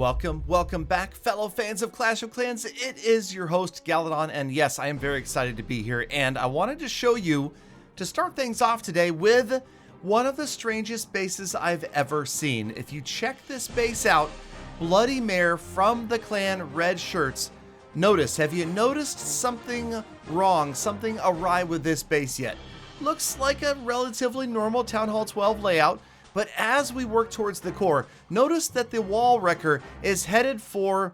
Welcome back, fellow fans of Clash of Clans. It is your host, Galadon, and yes, I am very excited to be here, and I wanted to show you, to start things off today, with one of the strangest bases I've ever seen. If you check this base out, Bloody Mare from the clan Red Shirts, have you noticed something wrong, something awry with this base yet? Looks like a relatively normal Town Hall 12 layout, but as we work towards the core, notice that the wall wrecker is headed for,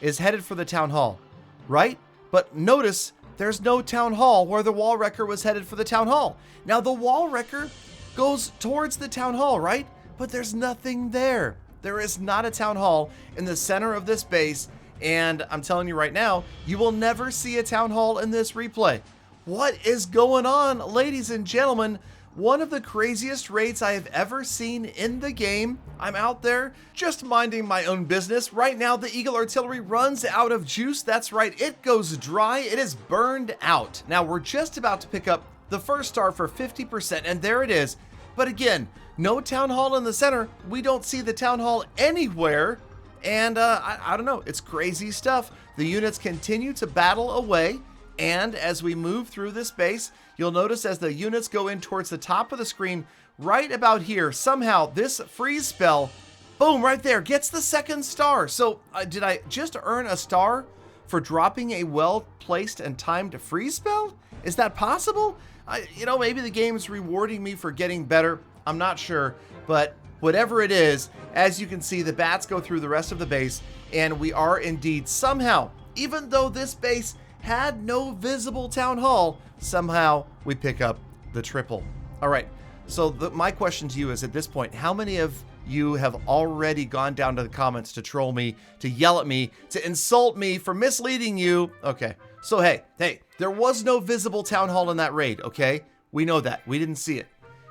is headed for the Town Hall, right? But notice there's no Town Hall where the wall wrecker was headed for the Town Hall. Now the wall wrecker goes towards the Town Hall, right? But there's nothing there. There is not a Town Hall in the center of this base, and I'm telling you right now, you will never see a Town Hall in this replay. What is going on, ladies and gentlemen? One of the craziest raids I have ever seen in the game. I'm out there just minding my own business. Right now, the Eagle Artillery runs out of juice. That's right, it goes dry. It is burned out. Now, we're just about to pick up the first star for 50%, and there it is. But again, no Town Hall in the center. We don't see the Town Hall anywhere. And I don't know, it's crazy stuff. The units continue to battle away. And as we move through this base, you'll notice as the units go in towards the top of the screen, right about here, somehow this freeze spell, boom, right there, gets the second star. So did I just earn a star for dropping a well-placed and timed freeze spell? Is that possible? Maybe the game's rewarding me for getting better. I'm not sure, but whatever it is, as you can see, the bats go through the rest of the base, and we are indeed somehow, even though this base had no visible Town Hall, somehow we pick up the triple. All right, so my question to you is, at this point, how many of you have already gone down to the comments to troll me, to yell at me, to insult me for misleading you? Okay, so hey, there was no visible Town Hall in that raid, okay? We know that. We didn't see it.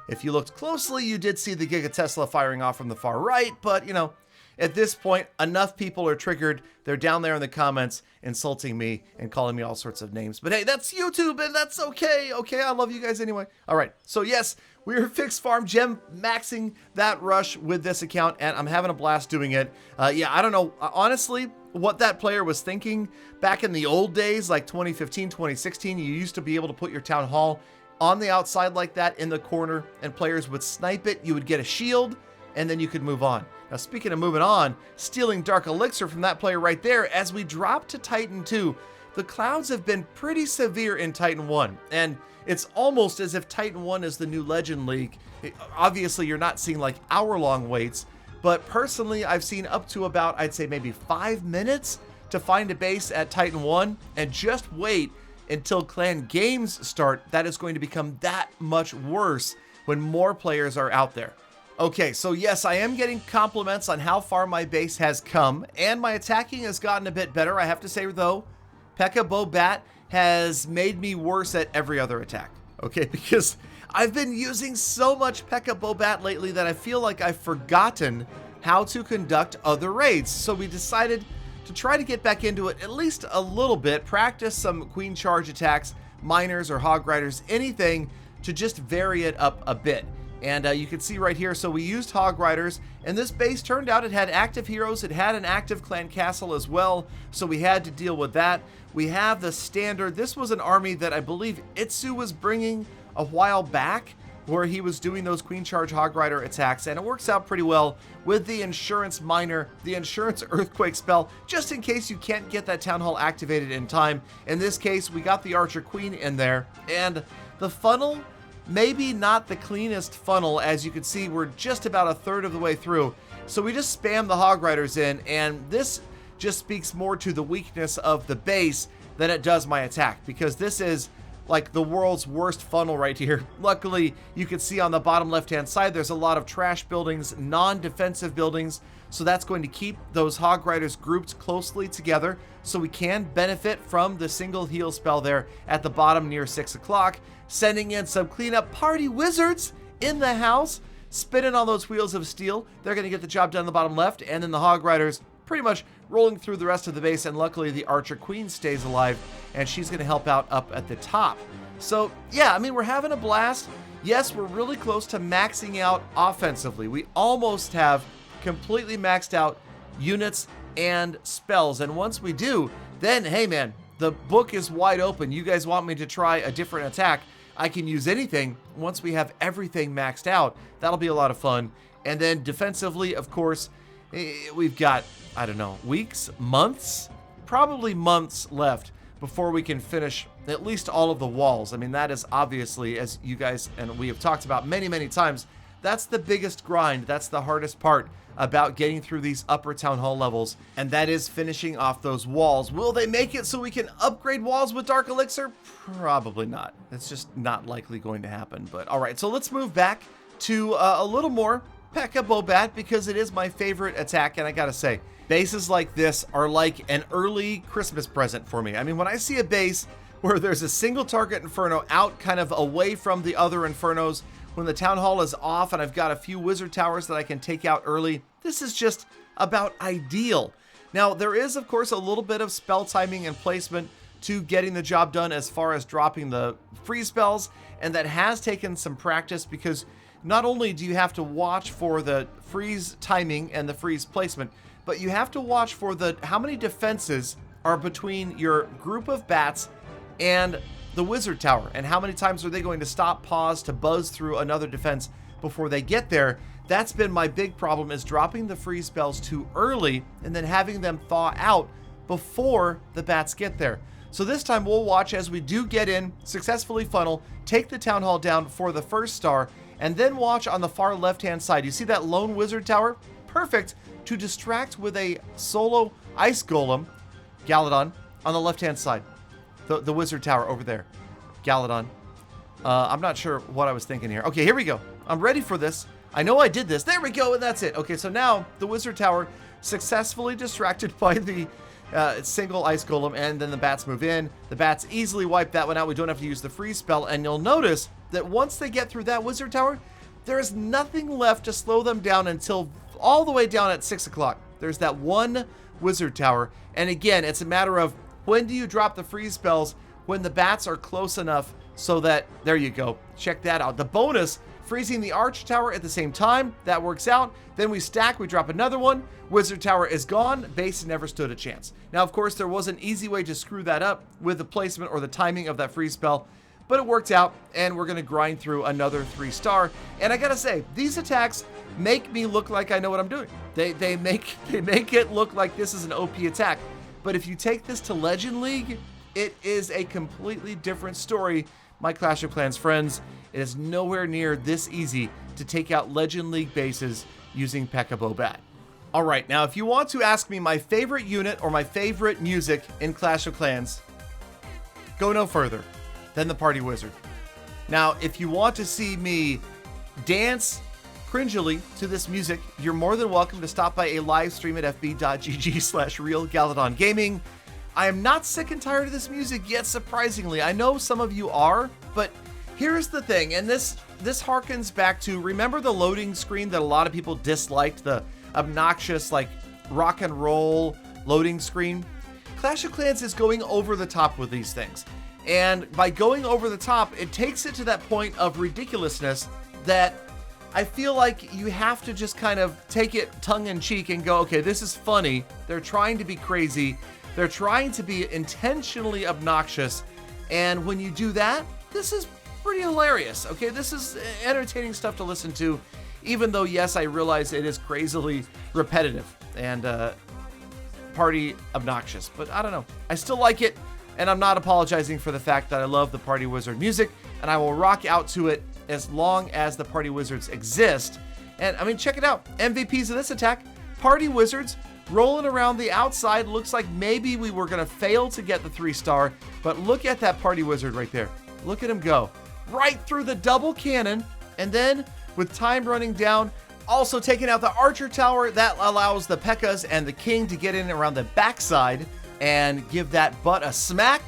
If you looked closely, you did see the Giga Tesla firing off from the far right, but, at this point, enough people are triggered. They're down there in the comments insulting me and calling me all sorts of names. But hey, that's YouTube and that's okay. Okay, I love you guys anyway. All right, so yes, we're fixed farm gem maxing that rush with this account, and I'm having a blast doing it. Yeah, I don't know, honestly, what that player was thinking back in the old days, like 2015, 2016. You used to be able to put your Town Hall on the outside like that in the corner, and players would snipe it. You would get a shield, and then you could move on. Now, speaking of moving on, stealing Dark Elixir from that player right there, as we drop to Titan 2, the clouds have been pretty severe in Titan 1, and it's almost as if Titan 1 is the new Legend League. Obviously, you're not seeing like hour-long waits, but personally, I've seen up to about, I'd say maybe 5 minutes to find a base at Titan 1, and just wait until clan games start. That is going to become that much worse when more players are out there. Okay, so yes, I am getting compliments on how far my base has come, and my attacking has gotten a bit better. I have to say, though, Pekka Bobat has made me worse at every other attack, okay? Because I've been using so much Pekka Bobat lately that I feel like I've forgotten how to conduct other raids. So we decided to try to get back into it at least a little bit, practice some Queen Charge attacks, miners or hog riders, anything to just vary it up a bit. And you can see right here, so we used Hog Riders, and this base turned out it had active heroes, it had an active clan castle as well, so we had to deal with that. We have the standard. This was an army that I believe Itsu was bringing a while back, where he was doing those Queen Charge Hog Rider attacks, and it works out pretty well with the Insurance Miner, the Insurance Earthquake spell, just in case you can't get that Town Hall activated in time. In this case, we got the Archer Queen in there, and the funnel, maybe not the cleanest funnel. As you can see, we're just about a third of the way through. So we just spam the Hog Riders in, and this just speaks more to the weakness of the base than it does my attack, because this is like the world's worst funnel right here. Luckily, you can see on the bottom left-hand side, there's a lot of trash buildings, non-defensive buildings, so that's going to keep those Hog Riders grouped closely together, so we can benefit from the single heal spell there at the bottom near 6 o'clock, sending in some cleanup party wizards in the house, spinning on those wheels of steel. They're going to get the job done in the bottom left, and then the Hog Riders pretty much rolling through the rest of the base, and luckily the Archer Queen stays alive, and she's going to help out up at the top. So yeah, I mean, we're having a blast. Yes, we're really close to maxing out offensively. We almost have completely maxed out units and spells. And once we do, then hey man, the book is wide open. You guys want me to try a different attack? I can use anything once we have everything maxed out. That'll be a lot of fun. And then defensively, of course, we've got, I don't know, weeks, months, probably months left before we can finish at least all of the walls. I mean, that is obviously, as you guys and we have talked about many, many times, that's the biggest grind. That's the hardest part about getting through these upper town hall levels, and that is finishing off those walls. Will they make it so we can upgrade walls with Dark Elixir? Probably not. It's just not likely going to happen. But all right, so let's move back to a little more Pekka Bobat, because it is my favorite attack, and I gotta say, bases like this are like an early Christmas present for me. I mean, when I see a base where there's a single target Inferno out kind of away from the other Infernos, when the Town Hall is off and I've got a few Wizard Towers that I can take out early, this is just about ideal. Now, there is, of course, a little bit of spell timing and placement to getting the job done as far as dropping the freeze spells, and that has taken some practice, because not only do you have to watch for the freeze timing and the freeze placement, but you have to watch for how many defenses are between your group of bats and the Wizard Tower, and how many times are they going to stop, pause to buzz through another defense before they get there. That's been my big problem, is dropping the freeze spells too early and then having them thaw out before the bats get there. So this time we'll watch as we do get in, successfully funnel, take the Town Hall down for the first star, and then watch on the far left-hand side. You see that lone Wizard Tower? Perfect to distract with a solo Ice Golem, Galadon, on the left-hand side. The Wizard Tower over there. Galadon. I'm not sure what I was thinking here. Okay, here we go. I'm ready for this. I know I did this. There we go, and that's it. Okay, so now the Wizard Tower successfully distracted by the single Ice Golem, and then the bats move in. The bats easily wipe that one out. We don't have to use the freeze spell, and you'll notice that once they get through that Wizard Tower, there is nothing left to slow them down until all the way down at 6 o'clock. There's that one Wizard Tower, and again, it's a matter of when do you drop the freeze spells? When the bats are close enough so that, there you go, check that out. The bonus, freezing the Arch Tower at the same time, that works out. Then we stack, we drop another one, Wizard Tower is gone, base never stood a chance. Now, of course, there was an easy way to screw that up with the placement or the timing of that freeze spell, but it worked out, and we're gonna grind through another 3-star. And I gotta say, these attacks make me look like I know what I'm doing. They make it look like this is an OP attack. But if you take this to Legend League, it is a completely different story, my Clash of Clans friends. It is nowhere near this easy to take out Legend League bases using Pekka Bobat. All right, now if you want to ask me my favorite unit or my favorite music in Clash of Clans, go no further than the Party Wizard. Now, if you want to see me dance cringily to this music, you're more than welcome to stop by a live stream at fb.gg/realgaladongaming. I am not sick and tired of this music yet, surprisingly. I know some of you are, but here's the thing, and this harkens back to, remember the loading screen that a lot of people disliked, the obnoxious, like, rock and roll loading screen? Clash of Clans is going over the top with these things. And by going over the top, it takes it to that point of ridiculousness that I feel like you have to just kind of take it tongue-in-cheek and go, okay, this is funny. They're trying to be crazy. They're trying to be intentionally obnoxious. And when you do that, this is pretty hilarious, okay? This is entertaining stuff to listen to, even though, yes, I realize it is crazily repetitive and party obnoxious. But I don't know. I still like it, and I'm not apologizing for the fact that I love the Party Wizard music, and I will rock out to it as long as the Party Wizards exist. And I mean, check it out. MVPs of this attack, Party Wizards rolling around the outside. Looks like maybe we were gonna fail to get the 3-star, but look at that Party Wizard right there. Look at him go. Right through the double cannon, and then with time running down, also taking out the Archer Tower. That allows the Pekkas and the King to get in around the backside and give that butt a smack.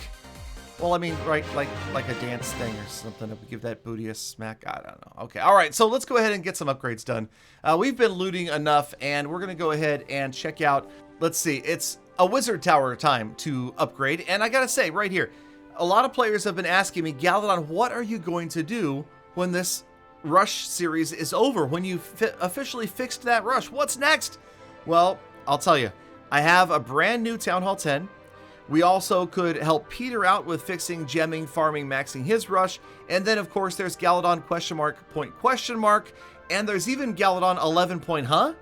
Well, I mean, right, like a dance thing or something. If we give that booty a smack, I don't know. Okay, all right, so let's go ahead and get some upgrades done. We've been looting enough, and we're gonna go ahead and check out, let's see, it's a Wizard Tower time to upgrade. And I gotta say, right here, a lot of players have been asking me, Galadon, what are you going to do when this Rush series is over? When you officially fixed that Rush, what's next? Well, I'll tell you, I have a brand new Town Hall 10. We also could help Peter out with fixing, gemming, farming, maxing his rush. And then, of course, there's Galadon question mark, point question mark. And there's even Galadon 11 point, huh?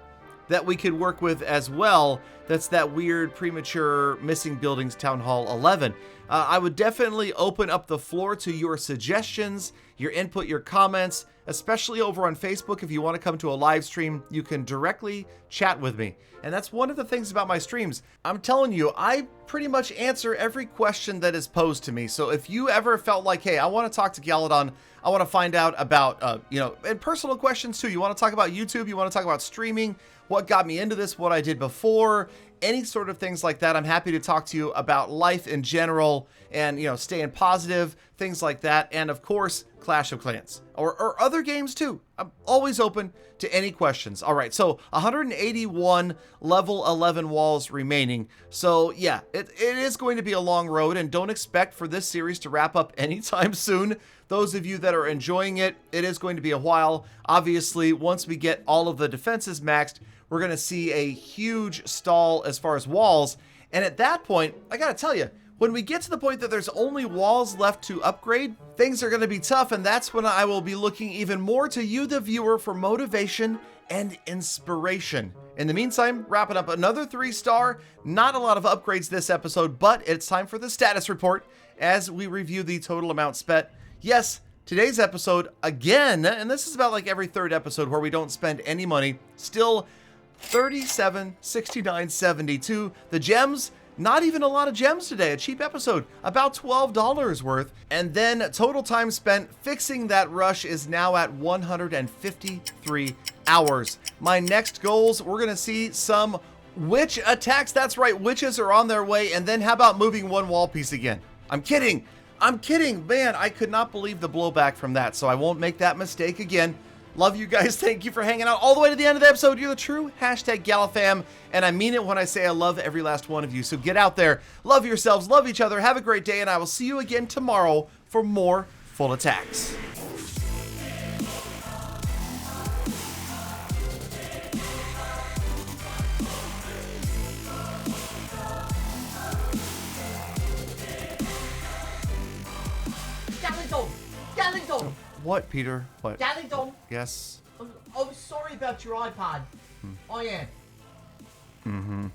That we could work with as well. That's that weird premature missing buildings Town Hall 11. I would definitely open up the floor to your suggestions, your input, your comments, especially over on Facebook. If you want to come to a live stream, you can directly chat with me. And that's one of the things about my streams. I'm telling you, I pretty much answer every question that is posed to me. So if you ever felt like, hey, I want to talk to Galadon, I want to find out about, and personal questions too. You want to talk about YouTube, you want to talk about streaming, what got me into this, what I did before, any sort of things like that. I'm happy to talk to you about life in general and, staying positive, things like that. And of course, Clash of Clans or other games too. I'm always open to any questions. All right, so 181 level 11 walls remaining. So yeah, it is going to be a long road, and don't expect for this series to wrap up anytime soon. Those of you that are enjoying it, it is going to be a while. Obviously, once we get all of the defenses maxed, we're going to see a huge stall as far as walls. And at that point, I got to tell you, when we get to the point that there's only walls left to upgrade, things are going to be tough, and that's when I will be looking even more to you, the viewer, for motivation and inspiration. In the meantime, wrapping up another 3-star. Not a lot of upgrades this episode, but it's time for the status report as we review the total amount spent. Yes, today's episode, again, and this is about like every third episode where we don't spend any money, still 37, 69, 72. The gems, not even a lot of gems today. A cheap episode, about $12 worth. And then total time spent fixing that rush is now at 153 hours. My next goals, we're going to see some witch attacks. That's right, witches are on their way. And then how about moving one wall piece again? I'm kidding. Man, I could not believe the blowback from that. So I won't make that mistake again. Love you guys. Thank you for hanging out all the way to the end of the episode. You're the true #Galafam, and I mean it when I say I love every last one of you. So get out there, love yourselves, love each other, have a great day, and I will see you again tomorrow for more full attacks. Galadon! What, Peter? What? Galadon! Yes? I'm sorry about your iPod. I am. Mm-hmm.